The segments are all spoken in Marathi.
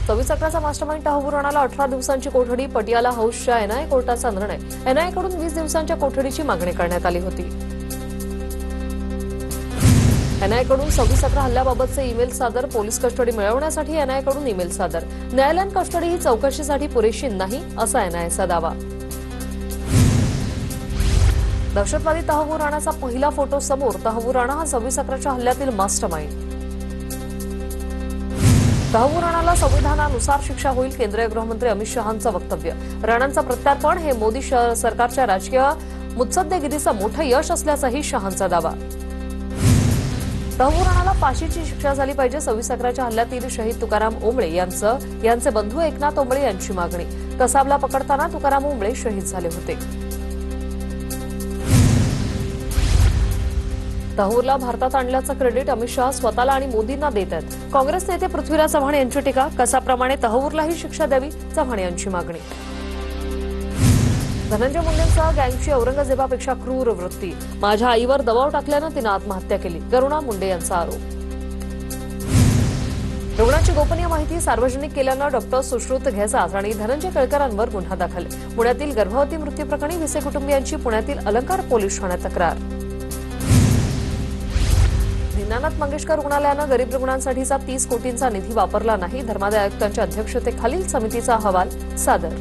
24 अकराचा मास्टरमाइंड तहव्वूर राणाला 18 दिवसांची कोठडी, पटियाला हाऊसच्या एनआयए कोर्टाचा निर्णय. एनआयएकडून 20 दिवसांच्या कोठडीची मागणी करण्यात आली होती. एनआयएकडून 26 अकरा हल्ल्याबाबतचे ईमेल सादर. पोलीस कस्टडी मिळवण्यासाठी एनआयएकडून ईमेल सादर. न्यायालयीन कस्टडी ही चौकशीसाठी पुरेशी नाही, असा एनआयएचा दावा. दहशतवादी तहव्वूर राणाचा पहिला फोटो समोर. तहव्वूर राणा हा 26 अकराच्या हल्ल्यातील मास्टरमाइंड. तहव्वूर राणाला संविधानानुसार शिक्षा होईल, केंद्रीय गृहमंत्री अमित शहांचं वक्तव्य. राणांचं प्रत्यार्पण हे मोदी सरकारच्या राजकीय मुत्सद्देगिरीचं मोठं यश असल्याचाही शहांचा दावा. तहव्वूर राणाला फाशीची शिक्षा झाली पाहिजे. 26 अकराच्या हल्ल्यातील शहीद तुकाराम ओंबळे यांचे बंधू एकनाथ ओंबळे यांची मागणी. कसाबला पकडताना तुकाराम ओंबळे शहीद झाले होते. तहव्वूरला भारतात आणल्याचं क्रेडिट अमित शहा स्वतःला आणि मोदींना देत आहेत. काँग्रेस नेते पृथ्वीराज चव्हाण यांची टीका. कसाप्रमाणे तहव्वूरलाही शिक्षा द्यावी, चव्हाण यांची मागणी. धनंजय मुंडेंचा गँगची औरंगजेबापेक्षा क्रूर वृत्ती. माझ्या आईवर दबाव टाकल्यानं तिनं आत्महत्या केली, करुणा मुंडे यांचा आरोप. रुग्णाची गोपनीय माहिती सार्वजनिक केल्यानं डॉक्टर सुश्रुत घेसास आणि धनंजय केळकरांवर गुन्हा दाखल. पुण्यातील गर्भवती मृत्यू प्रकरणी भिसे कुटुंबियांची पुण्यातील अलंकार पोलीस ठाण्यात तक्रार. दीनानाथ मंगेशकर रुग्णालयानं गरीब रुग्णांसाठीचा 30 कोटींचा निधी वापरला नाही. धर्मादाय आयुक्तांच्या अध्यक्षतेखालील समितीचा अहवाल सादर.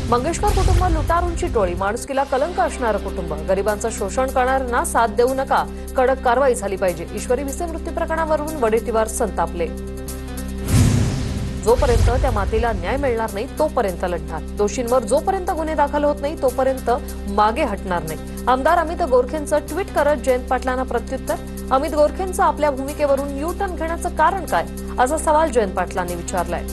मंगेशकर कुटुंब लुटारूंची टोळी, माणुसकीला कलंक असणारं कुटुंब, गरिबांचं शोषण करणाऱ्यांना साथ देऊ नका, कडक कारवाई झाली पाहिजे. ईश्वरी भिसे मृत्यू प्रकरणावरून वडेट्टीवार संतापले. जोपर्यंत त्या मातेला न्याय मिळणार नाही तोपर्यंत लढणार. दोषींवर जोपर्यंत गुन्हे दाखल होत नाही तोपर्यंत मागे हटणार नाही. आमदार अमित गोरखेंचं ट्विट करत जयंत पाटलांना प्रत्युत्तर. अमित गोरखेंचं आपल्या भूमिकेवरून यू टर्न घेण्याचं कारण काय, असा सवाल जयंत पाटलांनी विचारलाय.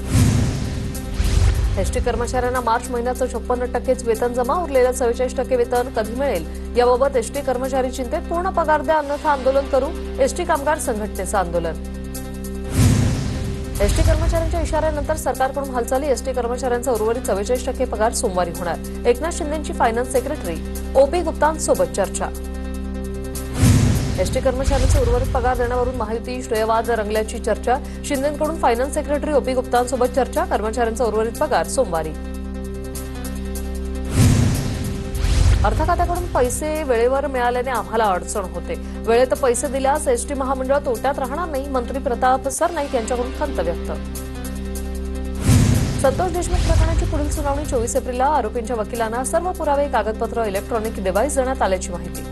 एसटी कर्मचाऱ्यांना मार्च महिन्याचं 56% वेतन जमा. उरलेलं 44% वेतन कधी मिळेल याबाबत एसटी कर्मचारी चिंतेत. पूर्ण पगार द्या अन्यथा आंदोलन करू, एसटी कामगार संघटनेचं आंदोलन. एसटी कर्मचाऱ्यांच्या इशाऱ्यानंतर सरकारकडून हालचाली. एसटी कर्मचाऱ्यांचा उर्वरित 44% पगार सोमवारी होणार. एकनाथ शिंदेंची फायनान्स सेक्रेटरी ओपी गुप्तांसोबत चर्चा. एसटी कर्मचाऱ्यांचे उर्वरित पगार देण्यावरून महायुती श्रेयवाद रंगल्याची चर्चा. शिंदेंकडून फायनान्स सेक्रेटरी ओपी गुप्तांसोबत चर्चा. कर्मचाऱ्यांचा उर्वरित पगार सोमवारी. अर्थ खात्याकडून पैसे वेळेवर मिळाल्याने आम्हाला अडचण होते. वेळेत पैसे दिल्यास एसटी महामंडळ तोट्यात राहणार नाही. मंत्री प्रताप सरनाईक यांच्याकडून खंत व्यक्त. संतोष देशमुख प्रकरणाची पुढील सुनावणी 24 एप्रिलला. आरोपींच्या वकिलांना सर्व पुरावे, कागदपत्र, इलेक्ट्रॉनिक डिव्हाइस देण्यात आल्याची माहिती.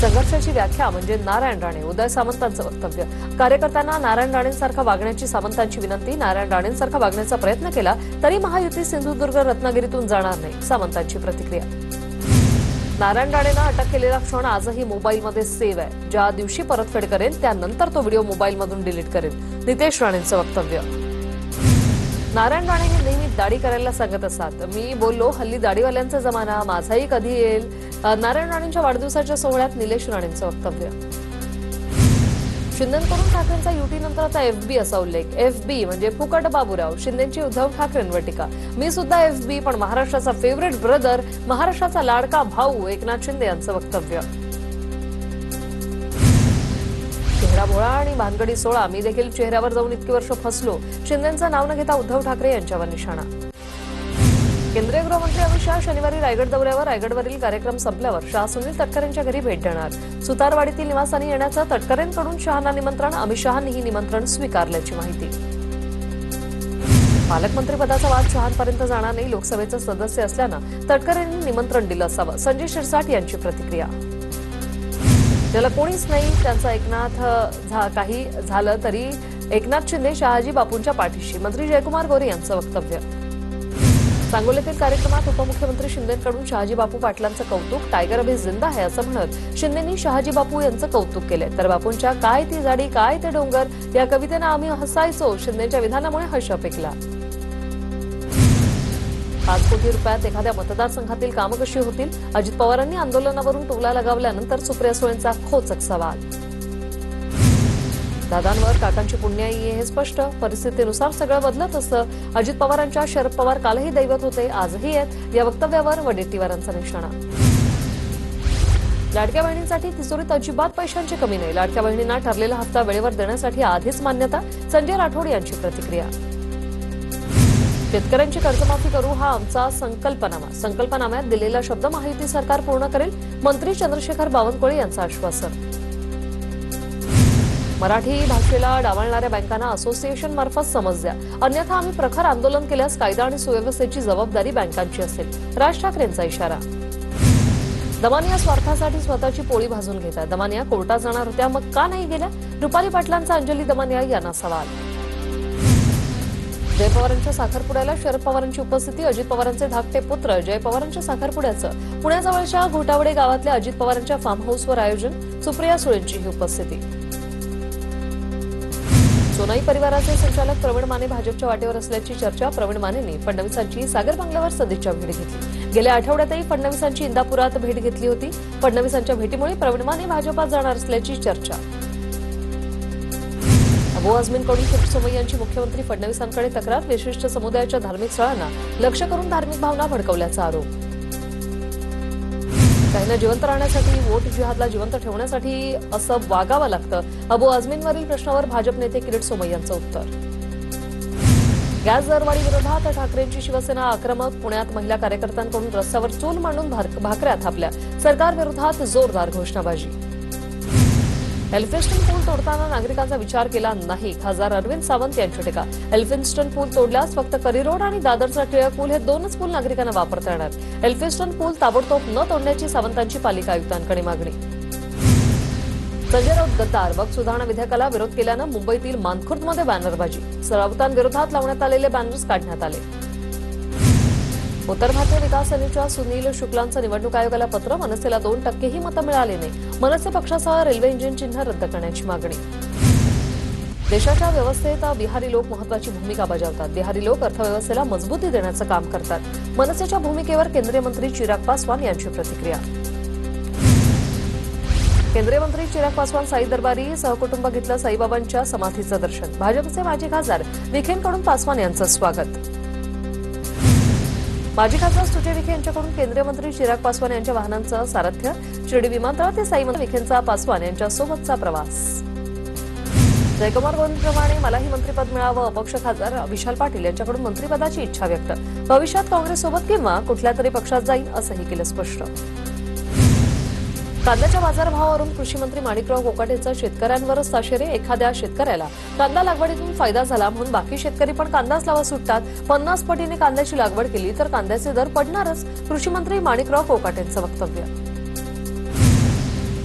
संघर्षाची व्याख्या म्हणजे नारायण राणे, उदय सामंतांचं वक्तव्य. कार्यकर्त्यांना नारायण राणेंसारखं वागण्याची सामंतांची विनंती. नारायण राणेंसारखा वागण्याचा प्रयत्न केला तरी महायुती सिंधुदुर्ग रत्नागिरीतून जाणार नाही, सामंतांची प्रतिक्रिया. नारायण राणेंना अटक केलेला क्षण आजही मोबाईलमध्ये सेव्ह आहे. ज्या दिवशी परतफेड करेल त्यानंतर तो व्हिडिओ मोबाईलमधून डिलीट करेल, नितेश राणेंचं वक्तव्य. नारायण राणे हे नेहमी दाढी करायला सांगत असतात. मी बोललो हल्ली दाढीवाल्यांचा जमाना, माझाही कधी येईल. नारायण राणेंच्या वाढदिवसाच्या सोहळ्यात निलेश राणेंचं वक्तव्य. शिंदेंकडून ठाकरेंचा युटी नंतरचा एफबी असा उल्लेख. एफबी म्हणजे फुकट बाबूराव. शिंदेंची उद्धव ठाकरेंवर टीका. मी सुद्धा एफबी, पण महाराष्ट्राचा फेवरेट ब्रदर, महाराष्ट्राचा लाडका भाऊ, एकनाथ शिंदे यांचं वक्तव्य. चेहरा भोळा आणि भानगडी सोळा. मी देखील चेहऱ्यावर जाऊन इतकी वर्ष फसलो. शिंदेंचं नाव न घेता उद्धव ठाकरे यांच्यावर निशाणा. केंद्रीय गृहमंत्री अमित शहा शनिवारी रायगड दौऱ्यावर. रायगडवरील कार्यक्रम संपल्यावर शहा सुनील तटकरेंच्या घरी भेट देणार. सुतारवाडीतील निवासानी येण्याचं तटकरेंकडून शहांना निमंत्रण. अमित शहांनीही निमंत्रण स्वीकारल्याची माहिती. पालकमंत्रीपदाचा वाद शहांपर्यंत जाणार नाही. लोकसभेचे सदस्य असल्यानं तटकरेंनी निमंत्रण दिलं असावं, संजय शिरसाट यांची प्रतिक्रिया. ज्याला कोणीच नाही त्यांचा एकनाथ काही झालं तरी एकनाथ शिंदे शहाजी बापूंच्या पाठीशी, मंत्री जयकुमार गोरे यांचं वक्तव्य. सांगोल्यातील कार्यक्रमात उपमुख्यमंत्री शिंदेंकडून शहाजी बापू पाटलांचं कौतुक. टायगर अभी जिंदा है असं म्हणत शिंदेंनी शहाजी बापू यांचं कौतुक केलंय. तर बापूंच्या काय ती जाडी काय ते डोंगर या कवितेनं आम्ही हसायचो. शिंदेंच्या विधानामुळे हर्ष पेकला. 5 कोटी रुपयात एखाद्या मतदारसंघातील कामं कशी होतील? अजित पवारांनी आंदोलनावरून टोला लगावल्यानंतर सुप्रिया सुळेंचा खोचक सवाल. दादांवर काकांची पुण्याई हे स्पष्ट. परिस्थितीनुसार सगळं बदलत असतं. अजित पवारांच्या शरद पवार कालही दैवत होते, आजही आहेत, या वक्तव्यावर वडेट्टीवारांचा निशाणा. लाडक्या बहिणींसाठी तिजोरीत अजिबात पैशांची कमी नाही. लाडक्या बहिणींना ठरलेला हप्ता वेळेवर देण्यासाठी आधीच मान्यता. संजय राठोड यांची प्रतिक्रिया. शेतकऱ्यांची कर्जमाफी करू हा आमचा संकल्पनामा. संकल्पनाम्यात दिलेला शब्द महायुती सरकार पूर्ण करेल. मंत्री चंद्रशेखर बावनकुळे यांचं आश्वासन. मराठी भाषेला डावलणाऱ्या बँकांना असोसिएशन मार्फत समज द्या, अन्यथा आम्ही प्रखर आंदोलन केल्यास कायदा आणि सुव्यवस्थेची जबाबदारी बँकांची असेल. राज ठाकरेंचा इशारा. दमानिया स्वार्थासाठी स्वतःची पोळी भाजून घेतात. दमानिया कोर्टात जाणार होत्या, मग का नाही गेल्या? रुपाली पाटलांचा अंजली दमानिया यांना सवाल. जय पवारांच्या साखरपुड्याला शरद पवारांची उपस्थिती. अजित पवारांचे धाकटे पुत्र जय पवारांच्या साखरपुड्याचं पुण्याजवळच्या घोटावडे गावातल्या अजित पवारांच्या फार्म हाऊसवर आयोजन. सुप्रिया सुळेंचीही उपस्थिती. सोनाई परिवाराचे संचालक प्रवीण माने भाजपच्या वाटेवर असल्याची चर्चा. प्रवीण मानेंनी फडणवीसांची सागर बंगल्यावर सदिच्छा भेट घेतली. गेल्या आठवड्यातही फडणवीसांची इंदापुरात भेट घेतली होती. फडणवीसांच्या भेटीमुळे प्रवीण माने भाजपात जाणार असल्याची चर्चा. अबू आझमींकडून किरीट सोमय्यांची मुख्यमंत्री फडणवीसांकडे तक्रार. विशिष्ट समुदायाच्या धार्मिक स्थळांना लक्ष्य करून धार्मिक भावना भडकवल्याचा आरोप. काहींना जिवंत राहण्यासाठी, वोट जिहादला जिवंत ठेवण्यासाठी असं वागावं लागतं. अबू आझमींवरील प्रश्नावर भाजप नेते किरीट सोमय्यांचं उत्तर. गॅस दरवाढी विरोधात ठाकरेंची शिवसेना आक्रमक. पुण्यात महिला कार्यकर्त्यांकडून रस्त्यावर चूल मांडून भाकऱ्या थापल्या. सरकारविरोधात जोरदार घोषणाबाजी. एल्फिन्स्टन पूल तोडताना नागरिकांचा विचार केला नाही. खासदार अरविंद सावंत यांची टीका. एल्फिन्स्टन पूल तोडल्यास फक्त करिरोड आणि दादरचा टिळक पूल हे दोनच पूल नागरिकांना वापरता येणार. एल्फिन्स्टन पूल ताबडतोब न तोडण्याची सावंतांची पालिका आयुक्तांकडे मागणी. संजय राऊत गद्दार. वक्फ सुधारणा विधेयकाला विरोध केल्यानं मुंबईतील मानखुर्दमध्ये बॅनरबाजी. राऊतांविरोधात लावण्यात आलेले बॅनर्स काढण्यात आले. उत्तर भारतीय विकास सेनेच्या सुनील शुक्लांचं निवडणूक आयोगाला पत्र. मनसेला 2% मतं मिळाली नाही. मनसे पक्षासह रेल्वे इंजिन चिन्ह रद्द करण्याची मागणी. देशाच्या व्यवस्थेत बिहारी लोक महत्वाची भूमिका बजावतात. बिहारी लोक अर्थव्यवस्थेला मजबूती देण्याचं काम करतात. मनसेच्या भूमिकेवर केंद्रीय मंत्री चिराग पासवान यांची प्रतिक्रिया. केंद्रीय मंत्री चिराग पासवान साई दरबारी सहकुटुंब घेतलं साईबाबांच्या समाधीचं दर्शन. भाजपचे माजी खासदार विखेंकडून पासवान यांचं स्वागत. माजी खासदार सुजय विखे यांच्याकडून केंद्रीय मंत्री चिराग पासवान यांच्या वाहनांचं सारथ्य. शिर्डी विमानतळ ते साई मंदिर. विखेंचा पासवान यांच्यासोबतचा प्रवास. जयकुमार गोविंदप्रमाणे मलाही मंत्रिपद मिळावं. अपक्ष खासदार विशाल पाटील यांच्याकडून मंत्रिपदाची इच्छा व्यक्त. भविष्यात काँग्रेससोबत किंवा कुठल्या तरी पक्षात जाईल असंही केलं स्पष्ट. कांद्याच्या बाजारभावावरून कृषी मंत्री माणिकराव कोकाटेंचं शेतकऱ्यांवरच ताशेरे. एखाद्या शेतकऱ्याला कांदा लागवडीतून फायदा झाला म्हणून बाकी शेतकरी पण कांदाच लावा सुटतात. 50 पटीने कांद्याची लागवड केली तर कांद्याचे दर पडणारच. कृषी मंत्री माणिकराव कोकाटेंचं वक्तव्य.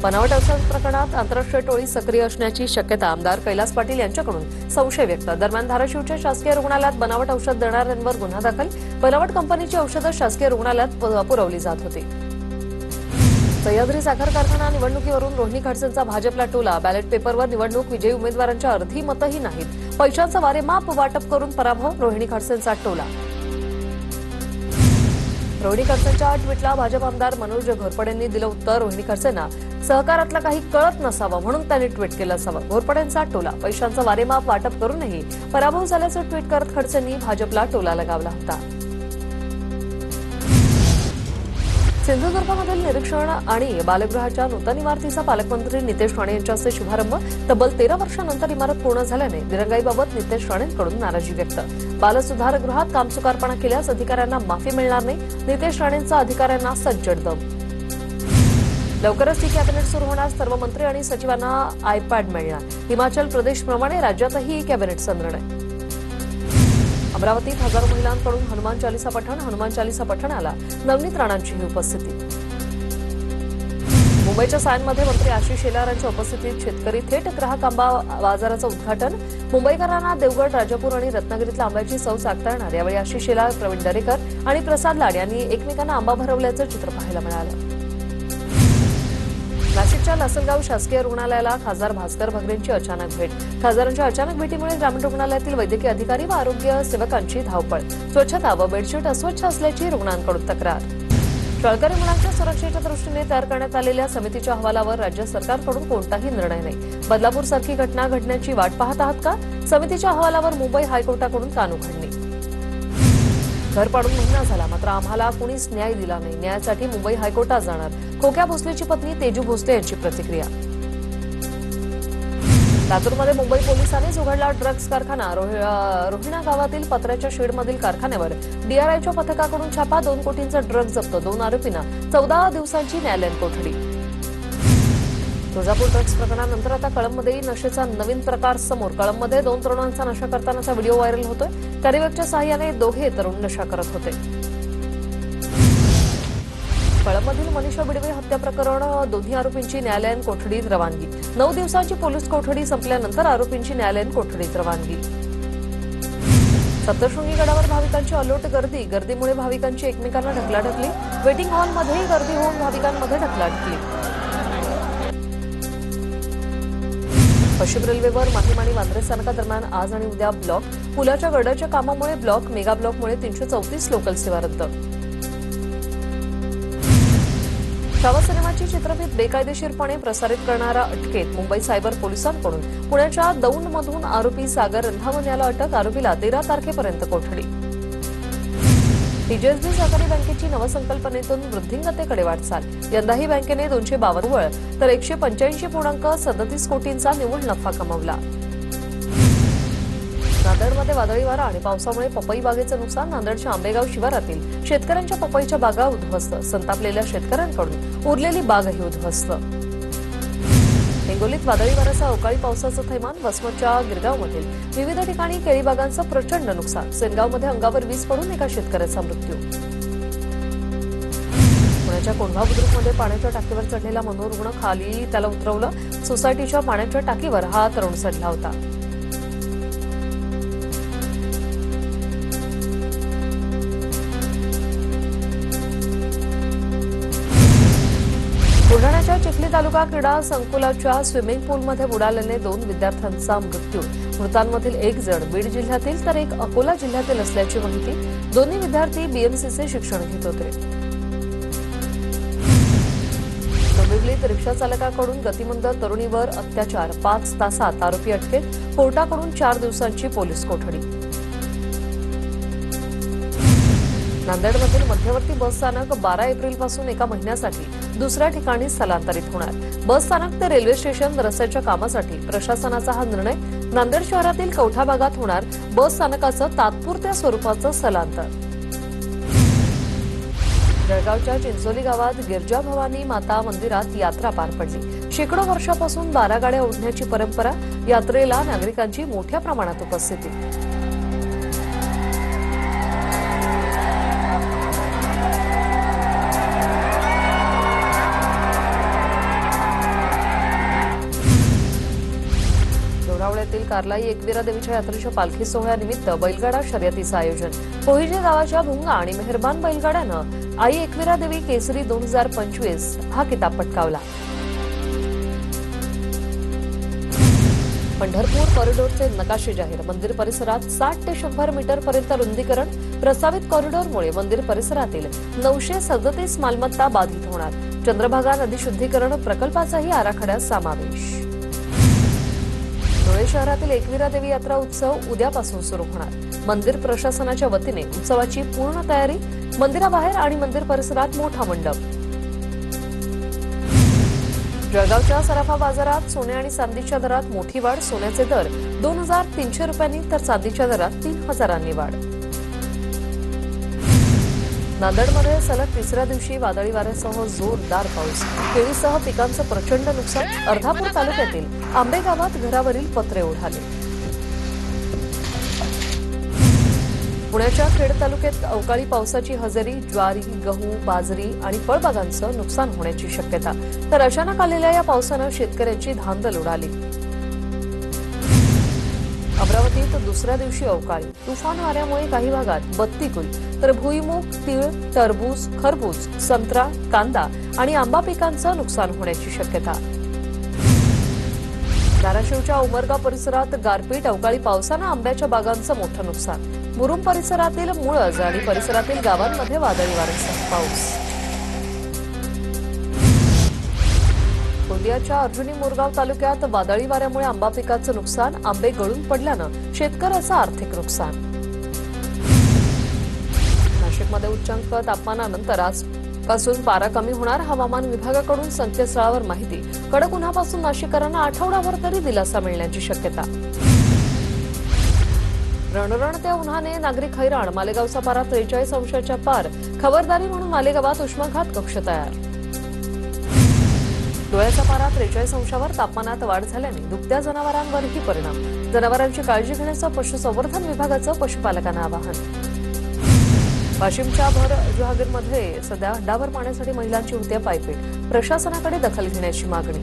बनावट औषध प्रकरणात आंतरराष्ट्रीय टोळी सक्रिय असण्याची शक्यता. आमदार कैलास पाटील यांच्याकडून संशय व्यक्त. दरम्यान धाराशिवच्या शासकीय रुग्णालयात बनावट औषध देणाऱ्यांवर गुन्हा दाखल. बनावट कंपनीची औषधं शासकीय रुग्णालयात पुरवली जात होती. सह्याद्री साखर कारखाना निवडणुकीवरून रोहिणी खडसेंचा भाजपला टोला. बॅलेट पेपरवर निवडणूक विजयी उमेदवारांच्या अर्धी मतंही नाहीत. पैशांचं वारेमाप वाटप करून पराभव. रोहिणी खडसेंचा टोला. रोहिणी खडसेंच्या ट्विटला भाजप आमदार मनोज घोरपडेंनी दिलं उत्तर. रोहिणी खडसेंना सहकारातलं काही कळत नसावं म्हणून त्यांनी ट्विट केलं असावं. घोरपडेंचा टोला. पैशांचं वारेमाप वाटप करूनही पराभव झाल्याचं ट्विट करत खडसेंनी भाजपला टोला लगावला होता. सिंधुदुर्गमधील निरीक्षण आणि बालगृहाच्या नूतन इमारतीचा पालकमंत्री नितेश राणे यांच्या हस्ते शुभारंभ. तब्बल 13 वर्षांनंतर इमारत पूर्ण झाल्याने दिरंगाईबाबत नितेश राणेंकडून नाराजी व्यक्त. बालसुधारगृहात कामचुकारपणा केल्यास अधिकाऱ्यांना माफी मिळणार नाही. नितेश राणेंचा अधिकाऱ्यांना सज्जड दम. लवकरच ही कॅबिनेट सुरू होणार. सर्व मंत्री आणि सचिवांना आयपॅड मिळणार. हिमाचल प्रदेशप्रमाणे राज्यातही कॅबिनेटचा निर्णय. अमरावतीत हजारो महिलांकडून हनुमान चालीसा पठण. हनुमान चालीसा पठणाला नवनीत राणांचीही उपस्थिती. मुंबईच्या सायनमध्ये मंत्री आशिष शेलार यांच्या उपस्थितीत शेतकरी थेट ग्राहक आंबा बाजाराचं उद्घाटन. मुंबईकरांना देवगड, राजापूर आणि रत्नागिरीतल्या आंब्याची चव चाखता येणार. यावेळी आशिष शेलार, प्रवीण दरेकर आणि प्रसाद लाड यांनी एकमेकांना आंबा भरवल्याचं चित्र पाहायला मिळालं. नाशिकच्या लासलगाव शासकीय रुग्णालयाला खासदार भास्कर भगरेंची अचानक भेट. खासदारांच्या अचानक भेटीमुळे ग्रामीण रुग्णालयातील वैद्यकीय अधिकारी व आरोग्य सेवकांची धावपळ. स्वच्छता व बेडशीट अस्वच्छ असल्याची रुग्णांकडून तक्रार. शाळकरी मुलांच्या सुरक्षेच्या दृष्टीने तयार करण्यात आलेल्या समितीच्या अहवालावर राज्य सरकारकडून कोणताही निर्णय नाही. बदलापूरसारखी घटना घडण्याची वाट पाहत आहात का? समितीच्या अहवालावर मुंबई हायकोर्टाकडून कानउघडणी. घर पाडून महिना झाला मात्र आम्हाला कुणीच न्याय दिला नाही. न्यायासाठी मुंबई हायकोर्टात जाणार. खोक्या भोसलेची पत्नी तेजू भोसले यांची प्रतिक्रिया. लातूरमध्ये मुंबई पोलिसांनी उघडला ड्रग्ज कारखाना. रोहिणा गावातील पत्र्याच्या शेडमधील कारखान्यावर डीआरआयच्या पथकाकडून छापा. 2 कोटींचा ड्रग्ज जप्त. 2 आरोपींना 14 दिवसांची न्यायालयीन कोठडी. तुळजापूर ड्रग्ज प्रकरणानंतर आता कळंबमध्येही नशेचा नवीन प्रकार समोर. कळंबमध्ये 2 तरुणांचा नशा करतानाचा व्हिडिओ व्हायरल होतोय. कॅरीबॅगच्या सहाय्याने दोघे तरुण नशा करत होते. कळंबमधील मनीषा बिडवे हत्या प्रकरण. दोन्ही आरोपींची न्यायालयीन कोठडीत रवानगी. 9 दिवसांची पोलीस कोठडी संपल्यानंतर आरोपींची न्यायालयीन कोठडीत रवानगी. सप्तशृंगी गडावर भाविकांची अलोट गर्दी. गर्दीमुळे भाविकांची एकमेकांना ढकलाढकली. वेटिंग हॉलमध्येही गर्दी होऊन भाविकांमध्ये ढकलाढकली. पश्चिम रेल्वेवर माहीम आणि वांद्रे स्थानकादरम्यान आज आणि उद्या ब्लॉक. पुलाच्या गडाच्या कामामुळे ब्लॉक. मेगा ब्लॉकमुळे 334 लोकल सेवा रद्द. छावा सिनेमाची चित्रफित बेकायदेशीरपणे प्रसारित करणारा अटकेत. मुंबई सायबर पोलिसांकडून पुण्याच्या दौंडमधून आरोपी सागर रंधावन याला अटक. आरोपीला 13 तारखेपर्यंत कोठडी. टीजीएसबी सहकारी बँकेची नवसंकल्पनेतून वृद्धिंगतेकडे वाटचाल. यंदाही बँकेने 252 तर 185.37 कोटींचा निव्वळ नफा कमावला. नांदेडमध्ये वादळी वारा आणि पावसामुळे पपई बागेचं नुकसान. नांदेडच्या आंबेगाव शिवारातील शेतकऱ्यांच्या पपईच्या बागा उद्ध्वस्त. संतापलेल्या शेतकऱ्यांकडून उरलेली बागही उद्ध्वस्त. हिंगोलीत वादळी वाऱ्यासह अवकाळी पावसाचं थैमान. वसमतच्या गिरगावमधील विविध ठिकाणी केळी बागांचं प्रचंड नुकसान. सेनगावमध्ये अंगावर वीज पडून एका शेतकऱ्याचा मृत्यू. पुण्याच्या कोंढवा बुद्रुकमध्ये पाण्याच्या टाकीवर चढलेला मनोरुग्ण खाली त्याला उतरवलं. सोसायटीच्या पाण्याच्या टाकीवर हा तरुण चढला होता. बुलढाण्याच्या चिखली तालुका क्रीडा संकुलाच्या स्विमिंग पूलमध्ये बुडाल्याने 2 विद्यार्थ्यांचा मृत्यू. मृतांमधील 1 जण बीड जिल्ह्यातील तर 1 अकोला जिल्ह्यातील असल्याची माहिती. दोन्ही विद्यार्थी बीएमसीचे शिक्षण घेत होते. डोंबिवलीत रिक्षा चालकाकडून गतिमंद तरुणीवर अत्याचार. 5 तासात आरोपी अटकेत. कोर्टाकडून 4 दिवसांची पोलीस कोठडी. नांदेडमधील मध्यवर्ती बस स्थानक 12 एप्रिलपासून एका महिन्यासाठी दुसऱ्या ठिकाणी स्थलांतरित होणार. बस स्थानक ते रेल्वे स्टेशन रस्त्याच्या कामासाठी प्रशासनाचा हा निर्णय. नांदेड शहरातील कवठा भागात होणार बस स्थानकाचं तात्पुरत्या स्वरूपाचं स्थलांतर. जळगावच्या चिंचोली गावात गिरजा भवानी माता मंदिरात यात्रा पार पडली. शेकडो वर्षापासून 12 गाड्या ओढण्याची परंपरा. यात्रेला नागरिकांची मोठ्या प्रमाणात उपस्थिती. लोणावळ्यातील कार्लाई एकविरा देवीच्या यात्रेच्या पालखी सोहळ्यानिमित्त बैलगाडा शर्यतीचं आयोजन. पोहिजे गावाच्या भुंगा आणि मेहरबान बैलगाड्यानं आई एकविरा देवी केसरी 2025 हा किताब पटकावला. पंढरपूर कॉरिडॉरचे नकाशे जाहीर. मंदिर परिसरात 60 ते 100 मीटरपर्यंत रुंदीकरण. प्रस्तावित कॉरिडॉरमुळे मंदिर परिसरातील 937 मालमत्ता बाधित होणार. चंद्रभागा नदी शुद्धीकरण प्रकल्पाचाही आराखड्यात समावेश. धुळे शहरातील एकविरा देवी यात्रा उत्सव उद्यापासून सुरू होणार. मंदिर प्रशासनाच्या वतीने उत्सवाची पूर्ण तयारी. मंदिराबाहेर आणि मंदिर परिसरात मोठा मंडप. जळगावच्या सराफा बाजारात सोने आणि चांदीच्या दरात मोठी वाढ. सोन्याचे दर 2300 रुपयांनी तर चांदीच्या दरात 3000 वाढ. नांदेडमध्ये सलग 3ऱ्या दिवशी वादळी वाऱ्यासह जोरदार पाऊस. केळीसह पिकांचं प्रचंड नुकसान. अर्धापूर तालुक्यातील आंबे गावात घरावरील पत्रे उडाले. पुण्याच्या खेड तालुक्यात अवकाळी पावसाची हजेरी. ज्वारी, गहू, बाजरी आणि फळबागांचं नुकसान होण्याची शक्यता. तर अचानक आलेल्या या पावसानं शेतकऱ्यांची धांदल उडाली. अमरावतीत 2ऱ्या दिवशी अवकाळी. तुफान वाऱ्यामुळे काही भागात बत्तीगुल तर भुईमूग, तीळ, टरबूज, खरबूज, संत्रा, कांदा आणि आंबा पिकांचं नुकसान होण्याची शक्यता. धाराशिवच्या उमरगा परिसरात गारपीट. अवकाळी पावसानं आंब्याच्या बागांचं मोठं नुकसान. मुरुम परिसरातील मुळज आणि परिसरातील गावांमध्ये वादळी वाऱ्यासह पाऊस. गोंदियाच्या अर्जुनी मोरगाव तालुक्यात वादळी वाऱ्यामुळे आंबा पिकाचं नुकसान. आंबे गळून पडल्यानं शेतकऱ्याचं आर्थिक नुकसान. नाशिकमध्ये उच्चांक तापमानानंतर आज पासून पारा कमी होणार, हवामान विभागाकडून संकेतस्थळावर माहिती. कडक उन्हापासून नाशिककरांना आठवडाभर तरी दिलासा मिळण्याची शक्यता. रणरणत्या उन्हाने नागरिक हैराण, मालेगावचा पारा 43 अंशाच्या पार. खबरदारी म्हणून मालेगावात उष्माघात कक्ष तयार. डोळ्याचा पारा 43 अंशावर, तापमानात वाढ झाल्याने दुभत्या जनावरांवरही परिणाम. जनावरांची काळजी घेण्याचं पशुसंवर्धन विभागाचं पशुपालकांना आवाहन. वाशिमच्या भर जहागीरमध्ये सध्या हड्डाभर पाण्यासाठी महिलांची होते पायपीट. प्रशासनाकडे दखल घेण्याची मागणी.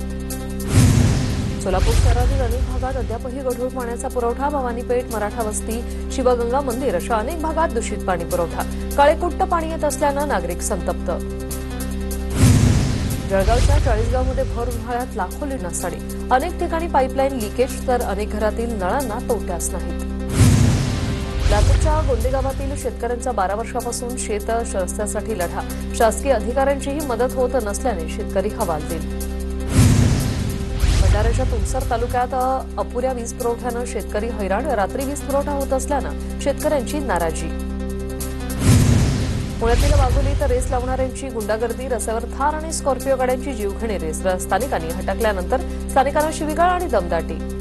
सोलापूर शहरातील अनेक भागात अद्यापही गढूळ पाण्याचा पुरवठा. भवानीपेठ, मराठा वस्ती, शिवगंगा मंदिर अशा अनेक भागात दूषित पाणी पुरवठा. काळेकुट्ट पाणी येत असल्यानं नागरिक संतप्त. जळगावच्या चाळीसगावमध्ये भर उन्हाळ्यात लाखो लीड नासाडी. अनेक ठिकाणी पाईपलाईन लिकेज, तर अनेक घरातील नळांना तोट्याच नाहीत. लातूरच्या गोंदे गावातील शेतकऱ्यांचा 12 वर्षापासून शेत रस्त्यासाठी लढा. शासकीय अधिकाऱ्यांचीही मदत होत नसल्याने शेतकरी हवालदिल. भंडाऱ्याच्या तुमसर तालुक्यात अपुऱ्या वीज पुरवठ्यानं शेतकरी हैराण. रात्री वीज पुरवठा होत असल्यानं शेतकऱ्यांची नाराजी. पुण्यातील वाघोलीत रेस लावणाऱ्यांची गुंडागर्दी. रस्त्यावर थार आणि स्कॉर्पिओ गाड्यांची जीवघेणी रेस. स्थानिकांनी हटकल्यानंतर स्थानिकांना शिवीगाळ आणि दमदाटी.